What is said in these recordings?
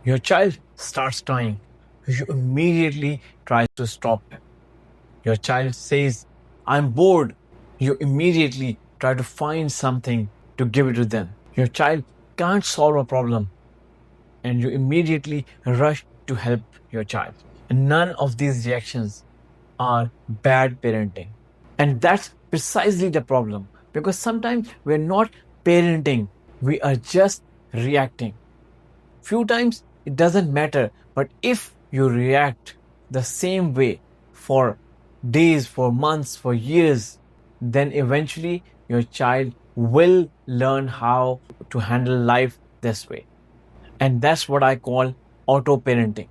Your child starts crying. You immediately try to stop him. Your child says, I'm bored. You immediately try to find something to give it to them. Your child can't solve a problem and you immediately rush to help your child. And none of these reactions are bad parenting. And that's precisely the problem because sometimes we're not parenting, we are just reacting. Few times it doesn't matter, but if you react the same way for days, for months, for years, then eventually your child will learn how to handle life this way. And that's what I call auto parenting.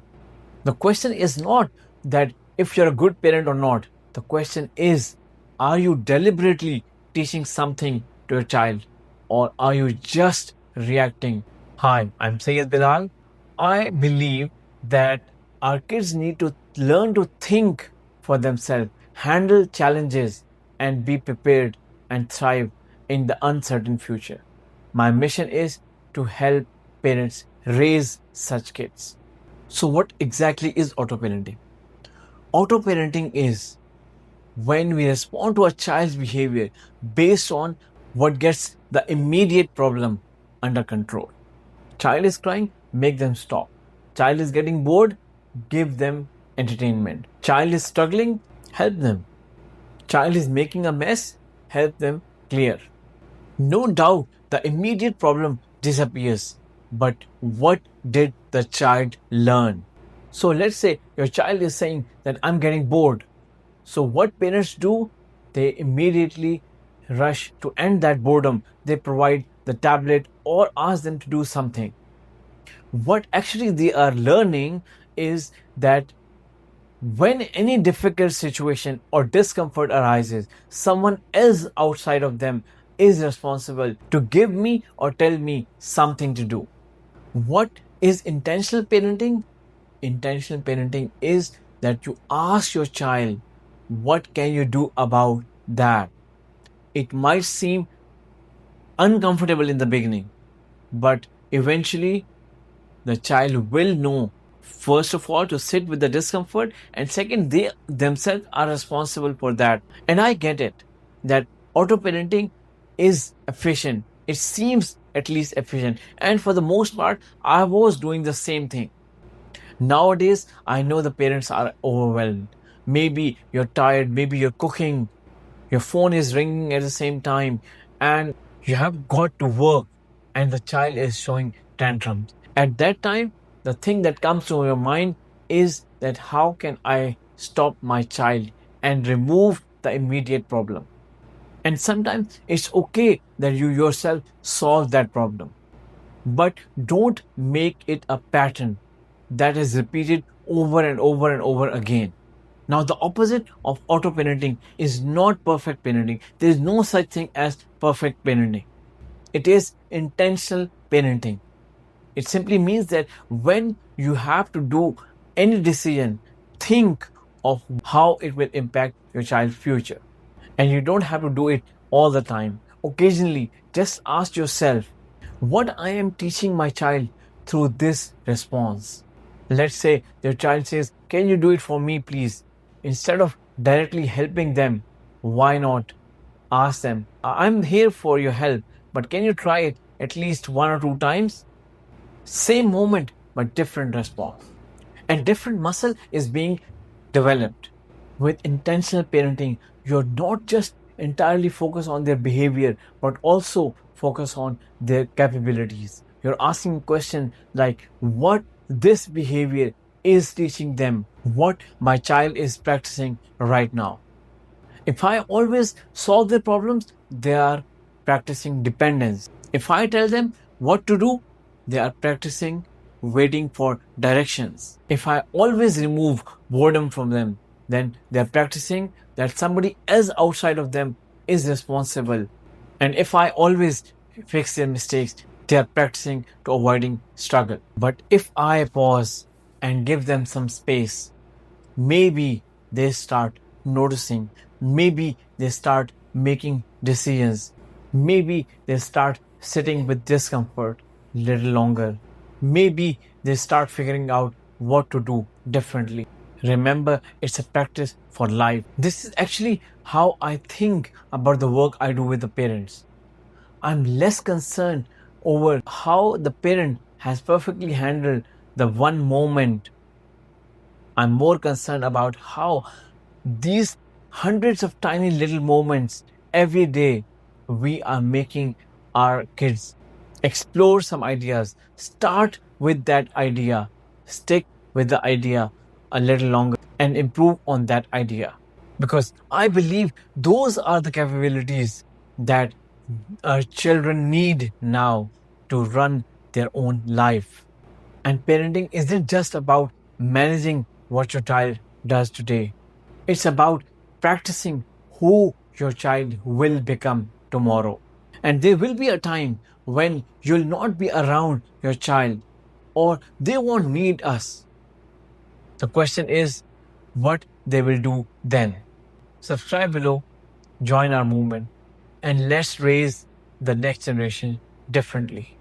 The question is not that if you're a good parent or not. The question is, are you deliberately teaching something to your child or are you just reacting? Hi, I'm Sayed Bilal. I believe that our kids need to learn to think for themselves, handle challenges, and be prepared and thrive in the uncertain future. My mission is to help parents raise such kids. So, what exactly is auto parenting? Auto parenting is when we respond to a child's behavior based on what gets the immediate problem under control. Child is crying, make them stop. Child is getting bored, give them entertainment. Child is struggling, help them. Child is making a mess, help them clear. No doubt the immediate problem disappears, but what did the child learn? So let's say your child is saying that I'm getting bored. So what parents do? They immediately rush to end that boredom. They provide the tablet or ask them to do something. What actually they are learning is that when any difficult situation or discomfort arises, someone else outside of them is responsible to give me or tell me something to do. What is intentional parenting? Intentional parenting is that you ask your child, what can you do about that? It might seem uncomfortable in the beginning, but eventually the child will know, first of all, to sit with the discomfort, and second, they themselves are responsible for that. And I get it that auto parenting is efficient. It seems at least efficient. And for the most part, I was doing the same thing. Nowadays, I know the parents are overwhelmed. Maybe you're tired, maybe you're cooking, your phone is ringing at the same time, and you have got to work, and the child is showing tantrums. At that time, the thing that comes to your mind is that how can I stop my child and remove the immediate problem? And sometimes it's okay that you yourself solve that problem, but don't make it a pattern that is repeated over and over and over again. Now, the opposite of auto parenting is not perfect parenting. There is no such thing as perfect parenting. It is intentional parenting. It simply means that when you have to do any decision, think of how it will impact your child's future. And you don't have to do it all the time. Occasionally, just ask yourself, what I am teaching my child through this response. Let's say your child says, can you do it for me, please? Instead of directly helping them, why not ask them, I'm here for your help, but can you try it at least one or two times? Same moment, but different response. And different muscle is being developed. With intentional parenting, you're not just entirely focused on their behavior, but also focus on their capabilities. You're asking questions like what this behavior is teaching them, what my child is practicing right now. If I always solve their problems, they are practicing dependence. If I tell them what to do, they are practicing waiting for directions. If I always remove boredom from them, then they are practicing that somebody else outside of them is responsible. And if I always fix their mistakes, they are practicing to avoiding struggle. But if I pause and give them some space, maybe they start noticing, maybe they start making decisions, maybe they start sitting with discomfort a little longer, maybe they start figuring out what to do differently. Remember, it's a practice for life. This is actually how I think about the work I do with the parents. I'm less concerned over how the parent has perfectly handled the one moment. I'm more concerned about how these hundreds of tiny little moments every day we are making our kids explore some ideas. Start with that idea, stick with the idea a little longer, and improve on that idea. Because I believe those are the capabilities that our children need now to run their own life. And parenting isn't just about managing what your child does today, it's about practicing who your child will become tomorrow. And there will be a time when you'll not be around your child or they won't need us. The question is what they will do then. Subscribe below, join our movement, and let's raise the next generation differently.